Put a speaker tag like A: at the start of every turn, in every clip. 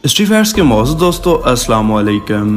A: History facts کے موضوع دوستو السلام علیکم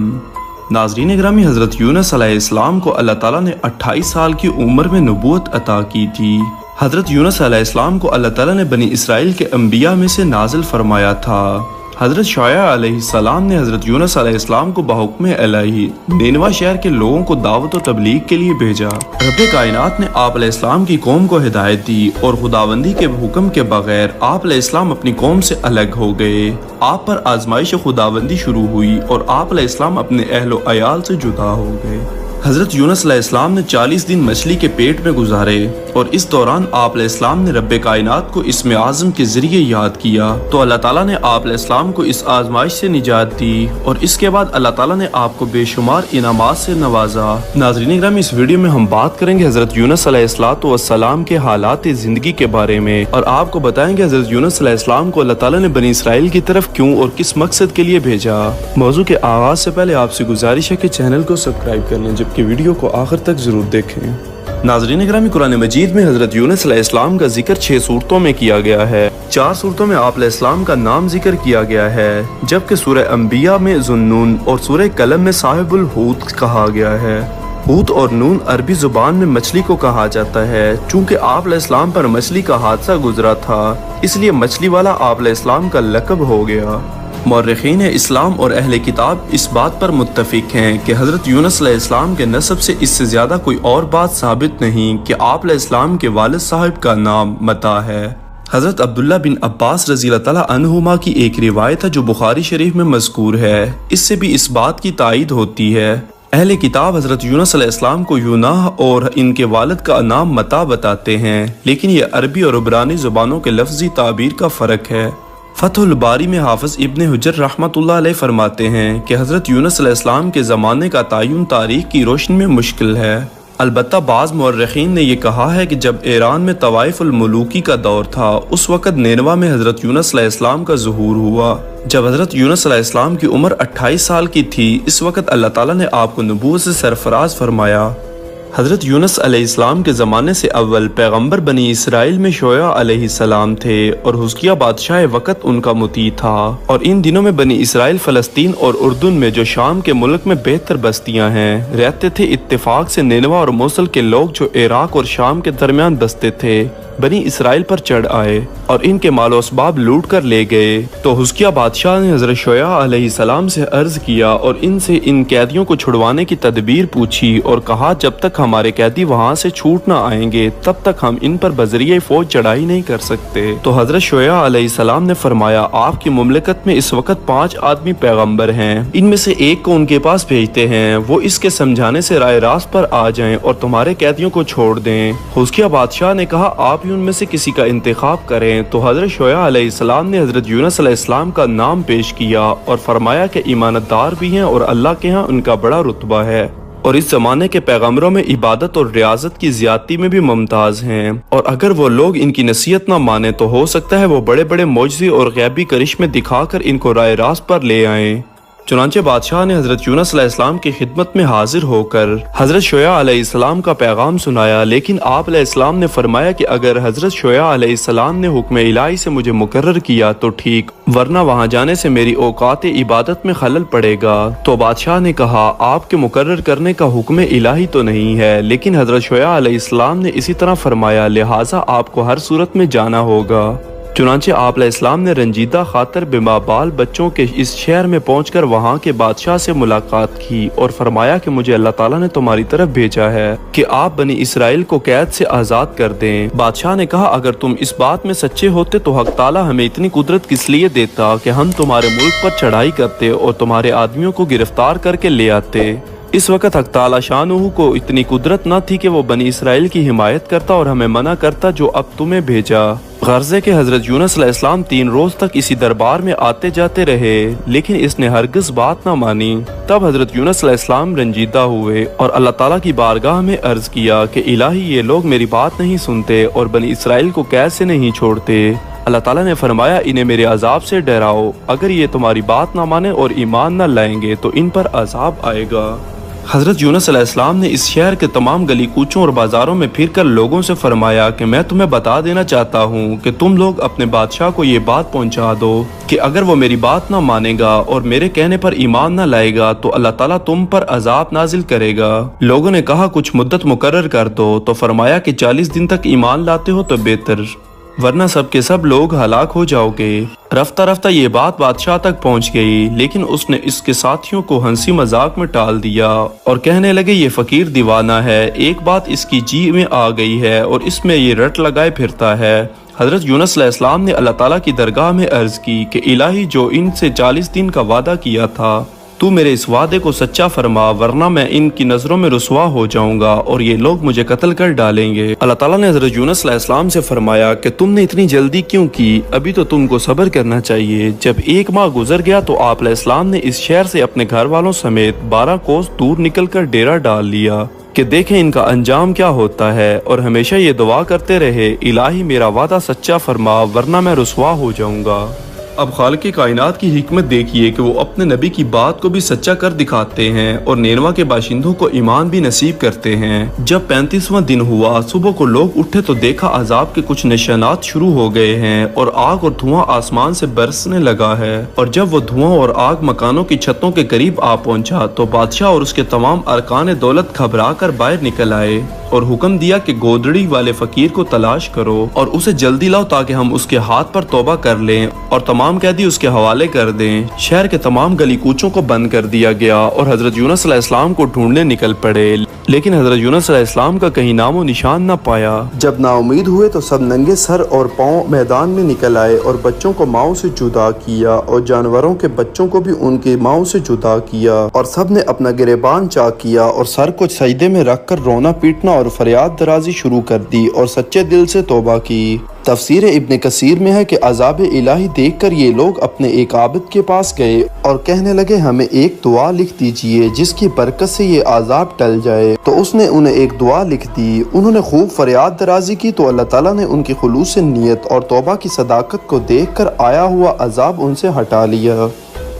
A: ناظرین گرامی، حضرت یونس علیہ السلام کو اللہ تعالیٰ نے 28 سال کی عمر میں نبوت عطا کی تھی۔ حضرت یونس علیہ السلام کو اللہ تعالیٰ نے بنی اسرائیل کے انبیاء میں سے نازل فرمایا تھا۔ حضرت شعیب علیہ السلام نے حضرت یونس علیہ السلام کو بحکم الہی نینوا شہر کے لوگوں کو دعوت و تبلیغ کے لیے بھیجا۔ رب کائنات نے آپ علیہ السلام کی قوم کو ہدایت دی اور خداوندی کے حکم کے بغیر آپ علیہ السلام اپنی قوم سے الگ ہو گئے۔ آپ پر آزمائش خداوندی شروع ہوئی اور آپ علیہ السلام اپنے اہل و عیال سے جدا ہو گئے۔ حضرت یونس علیہ السلام نے 40 دن مچھلی کے پیٹ میں گزارے اور اس دوران آپ علیہ السلام نے رب کائنات کو اسم اعظم کے ذریعے یاد کیا تو اللہ تعالیٰ نے آپ علیہ السلام کو اس آزمائش سے نجات دی اور اس کے بعد اللہ تعالیٰ نے آپ کو بے شمار انعامات سے نوازا۔ ناظرین گرامی، اس ویڈیو میں ہم بات کریں گے حضرت یونس علیہ السلام کے حالات زندگی کے بارے میں اور آپ کو بتائیں گے حضرت یونس علیہ السلام کو اللہ تعالیٰ نے بنی اسرائیل کی طرف کیوں اور کس مقصد کے لیے بھیجا۔ موضوع کے آغاز سے پہلے آپ سے گزارش ہے کہ چینل کو سبسکرائب کر لیں جبکہ ویڈیو کو آخر تک ضرور دیکھیں۔ ناظرین گرامی، قرآن مجید میں حضرت یونس علیہ السلام کا ذکر 6 صورتوں میں کیا گیا ہے۔ 4 صورتوں میں آپ علیہ السلام کا نام ذکر کیا گیا ہے، جبکہ سورہ انبیاء میں ذُنُّون اور سورہ قلم میں صاحب الحوت کہا گیا ہے۔ حوت اور نون عربی زبان میں مچھلی کو کہا جاتا ہے۔ چونکہ آپ علیہ السلام پر مچھلی کا حادثہ گزرا تھا، اس لیے مچھلی والا آپ علیہ السلام کا لقب ہو گیا۔ مورخین اسلام اور اہل کتاب اس بات پر متفق ہیں کہ حضرت یونس علیہ السلام کے نسب سے اس سے زیادہ کوئی اور بات ثابت نہیں کہ آپ علیہ السلام کے والد صاحب کا نام متا ہے۔ حضرت عبداللہ بن عباس رضی اللہ تعالیٰ عنہما کی ایک روایت ہے جو بخاری شریف میں مذکور ہے، اس سے بھی اس بات کی تائید ہوتی ہے۔ اہل کتاب حضرت یونس علیہ السلام کو یوناح اور ان کے والد کا نام متا بتاتے ہیں، لیکن یہ عربی اور عبرانی زبانوں کے لفظی تعبیر کا فرق ہے۔ فتح الباری میں حافظ ابن حجر رحمۃ اللہ علیہ فرماتے ہیں کہ حضرت یونس علیہ السلام کے زمانے کا تعین تاریخ کی روشنی میں مشکل ہے۔ البتہ بعض مورخین نے یہ کہا ہے کہ جب ایران میں طوائف الملوکی کا دور تھا، اس وقت نینوا میں حضرت یونس علیہ السلام کا ظہور ہوا۔ جب حضرت یونس علیہ السلام کی عمر 28 سال کی تھی، اس وقت اللہ تعالیٰ نے آپ کو نبوت سے سرفراز فرمایا۔ حضرت یونس علیہ السلام کے زمانے سے اول پیغمبر بنی اسرائیل میں شعیب علیہ السلام تھے اور حزقیہ بادشاہ وقت ان کا مطیع تھا، اور ان دنوں میں بنی اسرائیل فلسطین اور اردن میں جو شام کے ملک میں بہتر بستیاں ہیں رہتے تھے۔ اتفاق سے نینوا اور موصل کے لوگ جو عراق اور شام کے درمیان بستے تھے بنی اسرائیل پر چڑھ آئے اور ان کے مال و اسباب لوٹ کر لے گئے۔ تو حزقیہ بادشاہ نے حضرت شعیب علیہ السلام سے عرض کیا اور ان سے ان قیدیوں کو چھڑوانے کی تدبیر پوچھی اور کہا جب تک ہمارے قیدی وہاں سے چھوٹ نہ آئیں گے تب تک ہم ان پر بذریعہ فوج چڑھائی نہیں کر سکتے۔ تو حضرت شعیب علیہ السلام نے فرمایا، آپ کی مملکت میں اس وقت 5 آدمی پیغمبر ہیں، ان میں سے ایک کو ان کے پاس بھیجتے ہیں، وہ اس کے سمجھانے سے رائے راست پر آ جائیں اور تمہارے قیدیوں کو چھوڑ دیں۔ حزقیہ بادشاہ نے کہا، آپ ان میں سے کسی کا انتخاب کریں۔ تو حضرت شعیب علیہ السلام نے حضرت یونس علیہ السلام کا نام پیش کیا اور فرمایا کہ ایمانت دار بھی ہیں اور اللہ کے ہاں ان کا بڑا رتبہ ہے، اور اس زمانے کے پیغمبروں میں عبادت اور ریاضت کی زیادتی میں بھی ممتاز ہیں، اور اگر وہ لوگ ان کی نصیحت نہ مانیں تو ہو سکتا ہے وہ بڑے بڑے معجزے اور غیبی کرشمے دکھا کر ان کو رائے راست پر لے آئیں۔ چنانچہ بادشاہ نے حضرت یونس علیہ السلام کی خدمت میں حاضر ہو کر حضرت شعیب علیہ السلام کا پیغام سنایا، لیکن آپ علیہ السلام نے فرمایا کہ اگر حضرت شعیب علیہ السلام نے حکم الہی سے مجھے مقرر کیا تو ٹھیک، ورنہ وہاں جانے سے میری اوقات عبادت میں خلل پڑے گا۔ تو بادشاہ نے کہا، آپ کے مقرر کرنے کا حکم الہی تو نہیں ہے، لیکن حضرت شعیب علیہ السلام نے اسی طرح فرمایا، لہٰذا آپ کو ہر صورت میں جانا ہوگا۔ چنانچہ آپ علیہ السلام نے رنجیدہ خاطر بال بچوں کے اس شہر میں پہنچ کر وہاں کے بادشاہ سے ملاقات کی اور فرمایا کہ مجھے اللہ تعالیٰ نے تمہاری طرف بھیجا ہے کہ آپ بنی اسرائیل کو قید سے آزاد کر دیں۔ بادشاہ نے کہا، اگر تم اس بات میں سچے ہوتے تو حق تعالیٰ ہمیں اتنی قدرت کس لیے دیتا کہ ہم تمہارے ملک پر چڑھائی کرتے اور تمہارے آدمیوں کو گرفتار کر کے لے آتے۔ اس وقت حق تعالیٰ شانہ کو اتنی قدرت نہ تھی کہ وہ بنی اسرائیل کی حمایت کرتا اور ہمیں منع کرتا جو اب تمہیں بھیجا۔ غرض ہے کہ حضرت یونس علیہ السلام 3 روز تک اسی دربار میں آتے جاتے رہے، لیکن اس نے ہرگز بات نہ مانی۔ تب حضرت یونس علیہ السلام رنجیدہ ہوئے اور اللہ تعالیٰ کی بارگاہ میں عرض کیا کہ الہی، یہ لوگ میری بات نہیں سنتے اور بنی اسرائیل کو قید سے نہیں چھوڑتے۔ اللہ تعالیٰ نے فرمایا، انہیں میرے عذاب سے ڈراؤ، اگر یہ تمہاری بات نہ مانے اور ایمان نہ لائیں گے تو ان پر عذاب آئے گا۔ حضرت یونس علیہ السلام نے اس شہر کے تمام گلی کوچوں اور بازاروں میں پھر کر لوگوں سے فرمایا کہ میں تمہیں بتا دینا چاہتا ہوں کہ تم لوگ اپنے بادشاہ کو یہ بات پہنچا دو کہ اگر وہ میری بات نہ مانے گا اور میرے کہنے پر ایمان نہ لائے گا تو اللہ تعالیٰ تم پر عذاب نازل کرے گا۔ لوگوں نے کہا کچھ مدت مقرر کر دو، تو فرمایا کہ 40 دن تک ایمان لاتے ہو تو بہتر، ورنہ سب کے سب لوگ ہلاک ہو جاؤ گے۔ رفتہ رفتہ یہ بات بادشاہ تک پہنچ گئی، لیکن اس نے اس کے ساتھیوں کو ہنسی مذاق میں ٹال دیا اور کہنے لگے یہ فقیر دیوانہ ہے، ایک بات اس کی جی میں آ گئی ہے اور اس میں یہ رٹ لگائے پھرتا ہے۔ حضرت یونس علیہ السلام نے اللہ تعالیٰ کی درگاہ میں عرض کی کہ الہی جو ان سے 40 دن کا وعدہ کیا تھا، تو میرے اس وعدے کو سچا فرما، ورنہ میں ان کی نظروں میں رسوا ہو جاؤں گا اور یہ لوگ مجھے قتل کر ڈالیں گے۔ اللہ تعالیٰ نے حضرت یونس علیہ السلام سے فرمایا کہ تم نے اتنی جلدی کیوں کی؟ ابھی تو تم کو صبر کرنا چاہیے۔ جب 1 ماہ گزر گیا تو آپ علیہ السلام نے اس شہر سے اپنے گھر والوں سمیت 12 کوس دور نکل کر ڈیرا ڈال لیا کہ دیکھیں ان کا انجام کیا ہوتا ہے، اور ہمیشہ یہ دعا کرتے رہے الہی میرا وعدہ سچا فرما، ورنہ میں رسوا ہو جاؤں گا۔ اب خالق کائنات کی حکمت دیکھیے کہ وہ اپنے نبی کی بات کو بھی سچا کر دکھاتے ہیں اور نینوا کے باشندوں کو ایمان بھی نصیب کرتے ہیں۔ جب 35واں دن ہوا، صبح کو لوگ اٹھے تو دیکھا عذاب کے کچھ نشانات شروع ہو گئے ہیں اور آگ اور دھواں آسمان سے برسنے لگا ہے، اور جب وہ دھواں اور آگ مکانوں کی چھتوں کے قریب آ پہنچا تو بادشاہ اور اس کے تمام ارکان دولت گھبرا کر باہر نکل آئے اور حکم دیا کہ گودڑی والے فقیر کو تلاش کرو اور اسے جلدی لاؤ تاکہ ہم اس کے ہاتھ پر توبہ کر لیں اور تمام قیدی اس کے حوالے کر دیں۔ شہر کے تمام گلی کوچوں کو بند کر دیا گیا اور حضرت یونس علیہ السلام کو ڈھونڈنے نکل پڑے، لیکن حضرت یونس علیہ السلام کا کہیں نام و نشان نہ پایا۔ جب نا امید ہوئے تو سب ننگے سر اور پاؤں میدان میں نکل آئے اور بچوں کو ماؤں سے جدا کیا اور جانوروں کے بچوں کو بھی ان کے ماؤں سے جدا کیا، اور سب نے اپنا گریبان چاک کیا اور سر کو سجدے میں رکھ کر رونا پیٹنا اور فریاد درازی شروع کر دی اور سچے دل سے توبہ کی۔ تفسیر ابن کثیر میں ہے کہ عذاب الہی دیکھ کر یہ لوگ اپنے ایک عابد کے پاس گئے اور کہنے لگے ہمیں ایک دعا لکھ دیجئے جس کی برکت سے یہ عذاب ٹل جائے، تو اس نے انہیں ایک دعا لکھ دی۔ انہوں نے خوب فریاد درازی کی تو اللہ تعالیٰ نے ان کی خلوص نیت اور توبہ کی صداقت کو دیکھ کر آیا ہوا عذاب ان سے ہٹا لیا۔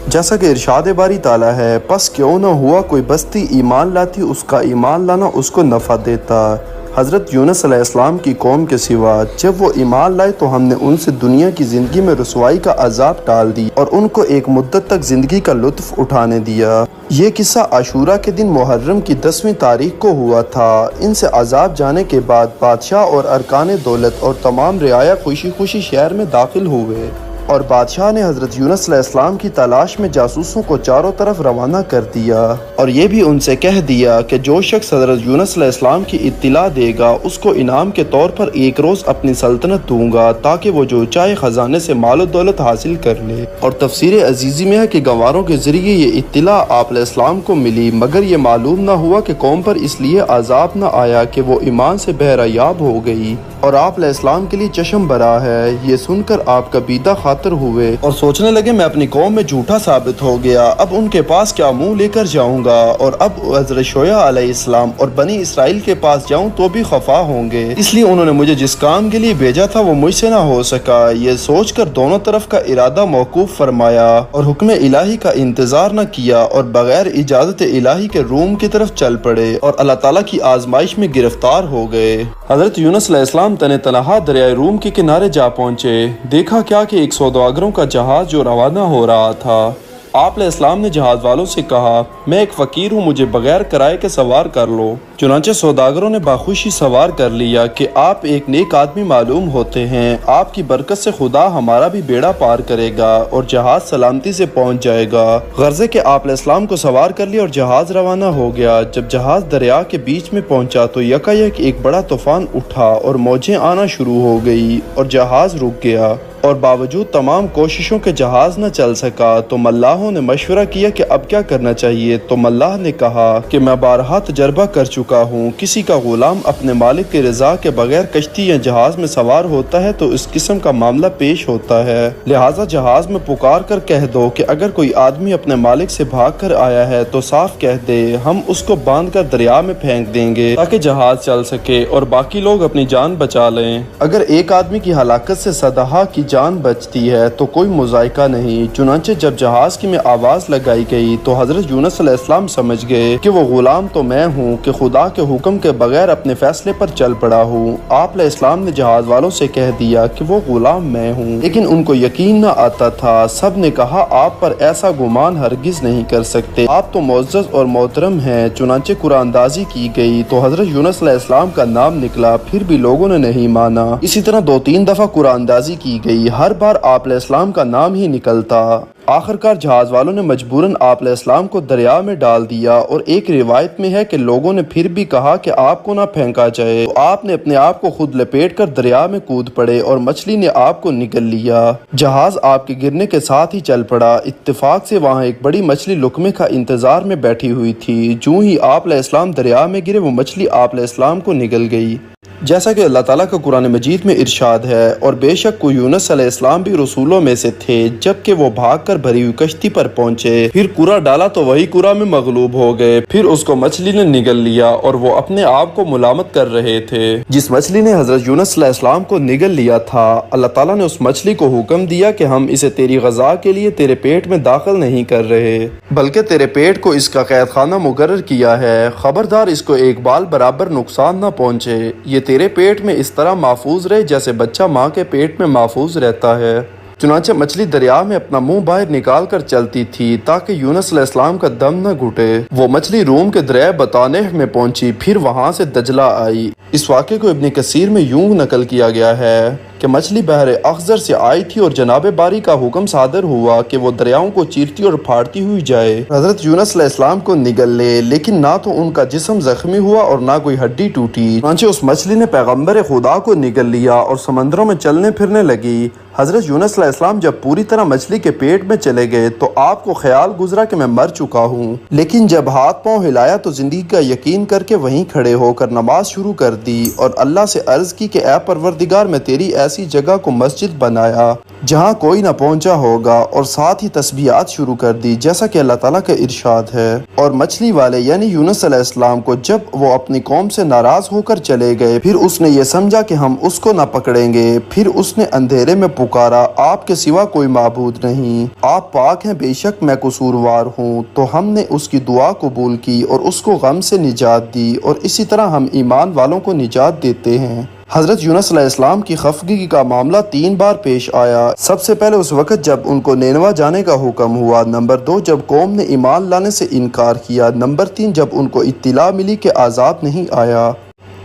A: جیسا کہ ارشاد باری تعالیٰ ہے، پس کیوں نہ ہوا کوئی بستی ایمان لاتی، اس کا ایمان لانا اس کو نفع دیتا۔ حضرت یونس علیہ السلام کی قوم کے سوا جب وہ ایمان لائے تو ہم نے ان سے دنیا کی زندگی میں رسوائی کا عذاب ٹال دی اور ان کو ایک مدت تک زندگی کا لطف اٹھانے دیا۔ یہ قصہ عاشورہ کے دن محرم کی 10ویں تاریخ کو ہوا تھا۔ ان سے عذاب جانے کے بعد بادشاہ اور ارکان دولت اور تمام رعایا خوشی خوشی شہر میں داخل ہوئے، اور بادشاہ نے حضرت یونس علیہ السلام کی تلاش میں جاسوسوں کو چاروں طرف روانہ کر دیا اور یہ بھی ان سے کہہ دیا کہ جو شخص حضرت یونس علیہ السلام کی اطلاع دے گا اس کو انعام کے طور پر 1 روز اپنی سلطنت دوں گا تاکہ وہ جو چاہے خزانے سے مال و دولت حاصل کر لے۔ اور تفسیر عزیزی میں ہے کہ گواروں کے ذریعے یہ اطلاع آپ علیہ السلام کو ملی، مگر یہ معلوم نہ ہوا کہ قوم پر اس لیے عذاب نہ آیا کہ وہ ایمان سے بہرہ یاب ہو گئی اور آپ علیہ السلام کے لیے چشم برا ہے۔ یہ سن کر آپ کبیدہ خاطر ہوئے اور سوچنے لگے میں اپنی قوم میں جھوٹا ثابت ہو گیا، اب ان کے پاس کیا منہ لے کر جاؤں گا، اور اب حضرت شعیب علیہ السلام اور بنی اسرائیل کے پاس جاؤں تو بھی خفا ہوں گے، اس لیے انہوں نے مجھے جس کام کے لیے بھیجا تھا وہ مجھ سے نہ ہو سکا۔ یہ سوچ کر دونوں طرف کا ارادہ موقوف فرمایا اور حکم الہی کا انتظار نہ کیا اور بغیر اجازت الہی کے روم کی طرف چل پڑے اور اللہ تعالیٰ کی آزمائش میں گرفتار ہو گئے۔ حضرت یونس علیہ السلام تن تنہا دریائے روم کے کنارے جا پہنچے، دیکھا کیا کہ ایک سوداگروں کا جہاز جو روانہ ہو رہا تھا۔ آپ علیہ السلام نے جہاز والوں سے کہا میں ایک فقیر ہوں، مجھے بغیر کرائے کے سوار کر لو۔ چنانچہ سوداگروں نے باخوشی سوار کر لیا کہ آپ ایک نیک آدمی معلوم ہوتے ہیں، آپ کی برکت سے خدا ہمارا بھی بیڑا پار کرے گا اور جہاز سلامتی سے پہنچ جائے گا۔ غرضے کہ آپ علیہ السلام کو سوار کر لیا اور جہاز روانہ ہو گیا۔ جب جہاز دریا کے بیچ میں پہنچا تو یکایک ایک بڑا طوفان اٹھا اور موجیں آنا شروع ہو گئی اور جہاز رک گیا، اور باوجود تمام کوششوں کے جہاز نہ چل سکا۔ تو ملاحوں نے مشورہ کیا کہ اب کیا کرنا چاہیے، تو ملاح نے کہا کہ میں بارہا تجربہ کر چکا ہوں، کسی کا غلام اپنے مالک کی رضا کے بغیر کشتی یا جہاز میں سوار ہوتا ہے تو اس قسم کا معاملہ پیش ہوتا ہے، لہٰذا جہاز میں پکار کر کہہ دو کہ اگر کوئی آدمی اپنے مالک سے بھاگ کر آیا ہے تو صاف کہہ دے، ہم اس کو باندھ کر دریا میں پھینک دیں گے تاکہ جہاز چل سکے اور باقی لوگ اپنی جان بچا لیں۔ اگر ایک آدمی کی ہلاکت سے صدہا کی جان بچتی ہے تو کوئی مذائقہ نہیں۔ چنانچہ جب جہاز کی میں آواز لگائی گئی تو حضرت یونس علیہ السلام سمجھ گئے کہ وہ غلام تو میں ہوں کہ خدا کے حکم کے بغیر اپنے فیصلے پر چل پڑا ہوں۔ آپ علیہ السلام نے جہاز والوں سے کہہ دیا کہ وہ غلام میں ہوں، لیکن ان کو یقین نہ آتا تھا۔ سب نے کہا آپ پر ایسا گمان ہرگز نہیں کر سکتے، آپ تو معزز اور محترم ہیں۔ چنانچہ قرآن اندازی کی گئی تو حضرت یونس علیہ السلام کا نام نکلا، پھر بھی لوگوں نے نہیں مانا۔ اسی طرح 2-3 دفعہ قرآن اندازی کی گئی، ہر بار آپ علیہ السلام کا نام ہی نکلتا۔ آخرکار جہاز والوں نے مجبوراً آپ علیہ السلام کو دریا میں ڈال دیا، اور ایک روایت میں ہے کہ لوگوں نے پھر بھی کہا کہ آپ کو نہ پھینکا جائے تو آپ نے اپنے آپ کو خود لپیٹ کر دریا میں کود پڑے اور مچھلی نے آپ کو نگل لیا۔ جہاز آپ کے گرنے کے ساتھ ہی چل پڑا۔ اتفاق سے وہاں ایک بڑی مچھلی لقمے کا انتظار میں بیٹھی ہوئی تھی۔ جو ہی آپ علیہ السلام دریا میں گرے وہ مچھلی آپ علیہ السلام کو نگل گئی، جیسا کہ اللہ تعالیٰ کا قرآن مجید میں ارشاد ہے، اور بے شک کو یونس علیہ السلام بھی رسولوں میں سے تھے، جبکہ وہ بھاگ کر بھری ہوئی کشتی پر پہنچے، پھر قرا ڈالا تو وہی قرا میں مغلوب ہو گئے، پھر اس کو مچھلی نے نگل لیا، اور وہ اپنے آپ کو ملامت کر رہے تھے۔ جس مچھلی نے حضرت یونس علیہ السلام کو نگل لیا تھا، اللہ تعالیٰ نے اس مچھلی کو حکم دیا کہ ہم اسے تیری غذا کے لیے تیرے پیٹ میں داخل نہیں کر رہے، بلکہ تیرے پیٹ کو اس کا قید خانہ مقرر کیا ہے، خبردار اس کو ایک بال برابر نقصان نہ پہنچے، یہ تیرے پیٹ میں اس طرح محفوظ رہے جیسے بچہ ماں کے پیٹ میں محفوظ رہتا ہے۔ چنانچہ مچھلی دریا میں اپنا منہ باہر نکال کر چلتی تھی تاکہ یونس علیہ السلام کا دم نہ گھٹے۔ وہ مچھلی روم کے دریائے بطانہ میں پہنچی، پھر وہاں سے دجلہ آئی۔ اس واقعے کو ابن کثیر میں یوں نقل کیا گیا ہے کہ مچھلی بحر اخضر سے آئی تھی اور جناب باری کا حکم صادر ہوا کہ وہ دریاؤں کو چیرتی اور پھاڑتی ہوئی جائے، حضرت یونس علیہ السلام کو نگل لے، لیکن نہ تو ان کا جسم زخمی ہوا اور نہ کوئی ہڈی ٹوٹی۔ چنانچہ اس مچھلی نے پیغمبر خدا کو نگل لیا اور سمندروں میں چلنے پھرنے لگی۔ حضرت یونس علیہ السلام جب پوری طرح مچھلی کے پیٹ میں چلے گئے تو آپ کو خیال گزرا کہ میں مر چکا ہوں، لیکن جب ہاتھ پاؤں ہلایا تو زندگی کا یقین کر کے وہیں کھڑے ہو کر نماز شروع کر دی اور اللہ سے عرض کی کہ اے پروردگار میں تیری ایسی جگہ کو مسجد بنایا جہاں کوئی نہ پہنچا ہوگا، اور ساتھ ہی تسبیحات شروع کر دی جیسا کہ اللہ تعالیٰ کا ارشاد ہے۔ اور مچھلی والے یعنی یونس علیہ السلام کو جب وہ اپنی قوم سے ناراض ہو کر چلے گئے، پھر اس نے یہ سمجھا کہ ہم اس کو نہ پکڑیں گے، پھر اس نے اندھیرے میں پکارا آپ کے سوا کوئی معبود نہیں، آپ پاک ہیں، بے شک میں قصوروار ہوں، تو ہم نے اس کی دعا قبول کی اور اس کو غم سے نجات دی، اور اسی طرح ہم ایمان والوں کو نجات دیتے ہیں۔ حضرت یونس علیہ السلام کی خفگی کا معاملہ 3 بار پیش آیا۔ سب سے پہلے اس وقت جب ان کو نینوا جانے کا حکم ہوا، نمبر 2 جب قوم نے ایمان لانے سے انکار کیا، نمبر 3 جب ان کو اطلاع ملی کہ عذاب نہیں آیا۔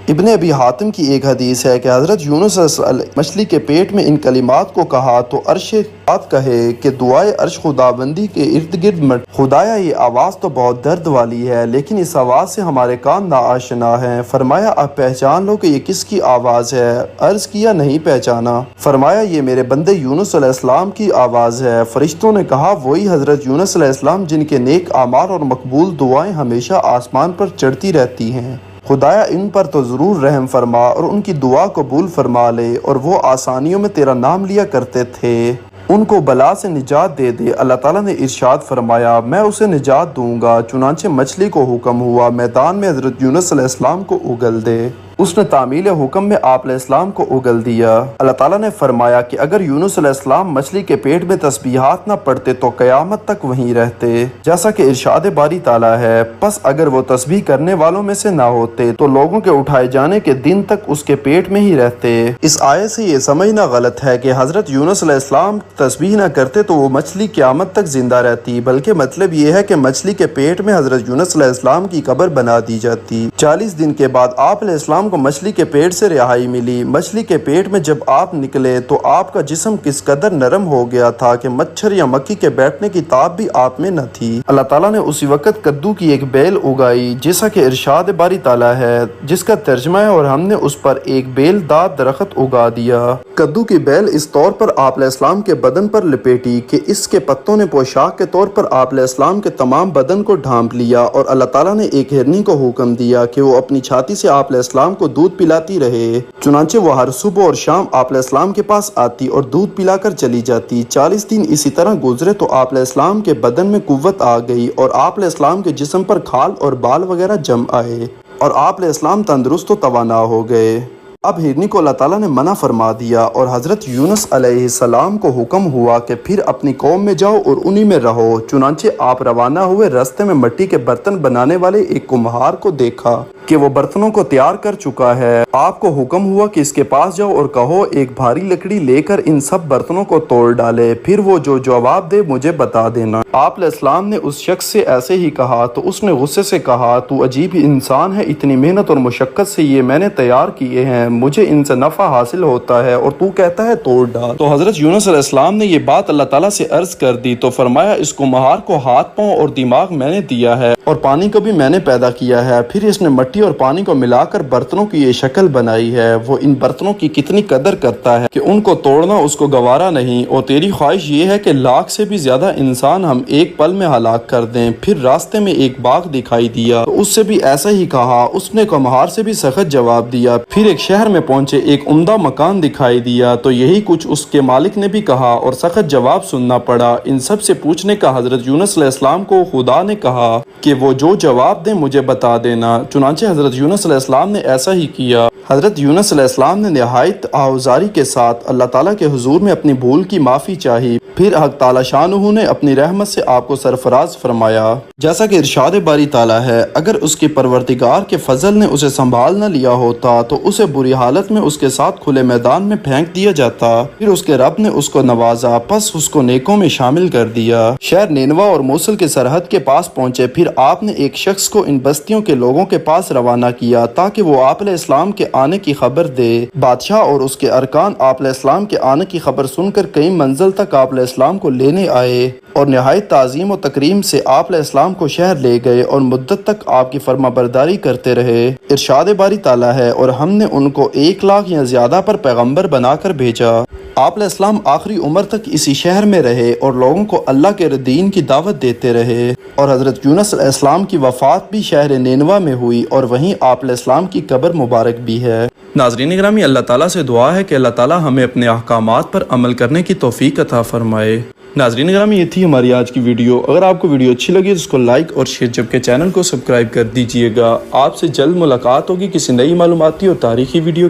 A: ابن ابی حاتم کی ایک حدیث ہے کہ حضرت یونس مچھلی کے پیٹ میں ان کلمات کو کہا تو عرش بات کہے کہ دعائے عرش خداوندی کے ارد گرد مٹ، خدایا یہ آواز تو بہت درد والی ہے، لیکن اس آواز سے ہمارے کان ناآشنا ہیں۔ فرمایا اب پہچان لو کہ یہ کس کی آواز ہے؟ عرض کیا نہیں پہچانا۔ فرمایا یہ میرے بندے یونس علیہ السلام کی آواز ہے۔ فرشتوں نے کہا وہی حضرت یونس علیہ السلام جن کے نیک اعمال اور مقبول دعائیں ہمیشہ آسمان پر چڑھتی رہتی ہیں، خدایا ان پر تو ضرور رحم فرما اور ان کی دعا قبول فرما لے، اور وہ آسانیوں میں تیرا نام لیا کرتے تھے، ان کو بلا سے نجات دے دے۔ اللہ تعالیٰ نے ارشاد فرمایا میں اسے نجات دوں گا۔ چنانچہ مچھلی کو حکم ہوا میدان میں حضرت یونس علیہ السلام کو اگل دے، اس نے تعمیل حکم میں آپ علیہ السلام کو اگل دیا۔ اللہ تعالیٰ نے فرمایا کہ اگر یونس علیہ السلام مچھلی کے پیٹ میں تسبیحات نہ پڑھتے تو قیامت تک وہیں رہتے، جیسا کہ ارشاد باری تعالیٰ ہے، پس اگر وہ تسبیح کرنے والوں میں سے نہ ہوتے تو لوگوں کے اٹھائے جانے کے دن تک اس کے پیٹ میں ہی رہتے۔ اس آیت سے یہ سمجھنا غلط ہے کہ حضرت یونس علیہ السلام تسبیح نہ کرتے تو وہ مچھلی قیامت تک زندہ رہتی، بلکہ مطلب یہ ہے کہ مچھلی کے پیٹ میں حضرت یونس علیہ السلام کی قبر بنا دی جاتی۔ 40 دن کے بعد آپ علیہ السلام کو مچھلی کے پیٹ سے رہائی ملی۔ مچھلی کے پیٹ میں جب آپ نکلے تو آپ کا جسم کس قدر نرم ہو گیا تھا کہ مچھر یا مکھی کے بیٹھنے کی تاب بھی آپ میں نہ تھی۔ اللہ تعالیٰ نے اسی وقت کدو کی ایک بیل اگائی جیسا کہ ارشاد باری تعالیٰ ہے، جس کا ترجمہ ہے اور ہم نے اس پر ایک بیل دار درخت اگا دیا۔ کدو کی بیل اس طور پر آپ علیہ السلام کے بدن پر لپیٹی کہ اس کے پتوں نے پوشاک کے طور پر آپ علیہ السلام کے تمام بدن کو ڈھانپ لیا، اور اللہ تعالیٰ نے ایک ہرنی کو حکم دیا کہ وہ اپنی چھاتی سے آپ علیہ السلام کو دودھ پلاتی رہے۔ چنانچہ وہ ہر صبح اور شام آپ علیہ السلام کے پاس آتی اور دودھ پلا کر چلی جاتی۔ 40 دن اسی طرح گزرے تو آپ علیہ السلام کے بدن میں قوت آ گئی اور آپ علیہ السلام کے جسم پر کھال اور بال وغیرہ جم آئے، اور آپ علیہ السلام تندرست و توانا ہو گئے۔ اب ہرنی کو اللہ تعالیٰ نے منع فرما دیا اور حضرت یونس علیہ السلام کو حکم ہوا کہ پھر اپنی قوم میں جاؤ اور انہی میں رہو۔ چنانچہ آپ روانہ ہوئے، راستے میں مٹی کے برتن بنانے والے ایک کمہار کو دیکھا کہ وہ برتنوں کو تیار کر چکا ہے۔ آپ کو حکم ہوا کہ اس کے پاس جاؤ اور کہو ایک بھاری لکڑی لے کر ان سب برتنوں کو توڑ ڈالے، پھر وہ جو جواب دے مجھے بتا دینا۔ آپ علیہ السلام نے اس شخص سے ایسے ہی کہا تو اس نے غصے سے کہا، تو عجیب انسان ہے، اتنی محنت اور مشقت سے یہ میں نے تیار کیے ہیں، مجھے ان سے نفع حاصل ہوتا ہے اور تو کہتا ہے توڑ ڈال۔ تو حضرت یونس علیہ السلام نے یہ بات اللہ تعالیٰ سے عرض کر دی تو فرمایا، اس کمہار کو ہاتھ پاؤں اور دماغ میں نے دیا ہے اور پانی کو بھی میں نے پیدا کیا ہے، پھر اس نے مٹی اور پانی کو ملا کر برتنوں کی یہ شکل بنائی ہے۔ وہ ان برتنوں کی کتنی قدر کرتا ہے کہ ان کو توڑنا اس کو گوارا نہیں، اور تیری خواہش یہ ہے کہ 1,00,000 سے بھی زیادہ انسان ہم ایک پل میں ہلاک کر دیں۔ پھر راستے میں ایک باغ دکھائی دیا تو اس سے بھی ایسا ہی کہا، اس نے کمہار سے بھی سخت جواب دیا۔ پھر ایک شہر میں پہنچے، ایک عمدہ مکان دکھائی دیا تو یہی کچھ اس کے مالک نے بھی کہا اور سخت جواب سننا پڑا۔ ان سب سے پوچھنے کا حضرت یونس علیہ السلام کو خدا نے کہا کہ وہ جو جواب دیں مجھے بتا دینا۔ چنانچہ حضرت یونس علیہ السلام نے ایسا ہی کیا۔ حضرت یونس علیہ السلام نے نہایت آوزاری کے ساتھ اللہ تعالیٰ کے حضور میں اپنی بھول کی معافی چاہی، پھر حق تعالیٰ شانہ نے اپنی رحمت سے آپ کو سرفراز فرمایا۔ جیسا کہ ارشاد باری تعالیٰ ہے، اگر اس کے پروردگار کے فضل نے اسے سنبھال نہ لیا ہوتا تو اسے بری حالت میں اس کے ساتھ کھلے میدان میں پھینک دیا جاتا، پھر اس کے رب نے اس کو نوازا، پس اس کو نیکوں میں شامل کر دیا۔ شہر نینوا اور موصل کے سرحد کے پاس پہنچے، پھر آپ نے ایک شخص کو ان بستیوں کے لوگوں کے پاس روانہ کیا تاکہ وہ آپ علیہ السلام کے آنے کی خبر دے۔ بادشاہ اور اس کے ارکان آپ علیہ السلام کے آنے کی خبر سن کر کئی منزل تک آپ علیہ السلام کو لینے آئے اور نہایت تعظیم و تکریم سے آپ علیہ السلام کو شہر لے گئے اور مدت تک آپ کی فرما برداری کرتے رہے۔ ارشاد باری تعالیٰ ہے، اور ہم نے ان کو 1,00,000 یا زیادہ پر پیغمبر بنا کر بھیجا۔ آپ علیہ السلام آخری عمر تک اسی شہر میں رہے اور لوگوں کو اللہ کے دین کی دعوت دیتے رہے، اور حضرت یونس علیہ السلام کی وفات بھی شہر نینوا میں ہوئی اور وہیں آپ علیہ السلام کی قبر مبارک بھی ہے۔ ناظرین گرامی، اللہ تعالیٰ سے دعا ہے کہ اللہ تعالیٰ ہمیں اپنے احکامات پر عمل کرنے کی توفیق عطا فرمائے۔ ناظرین گرامی، یہ تھی ہماری آج کی ویڈیو۔ اگر آپ کو ویڈیو اچھی لگی تو اس کو لائک اور شیئر، جبکہ چینل کو سبسکرائب کر دیجئے گا۔ آپ سے جلد ملاقات ہوگی کسی نئی معلوماتی اور تاریخی ویڈیو کے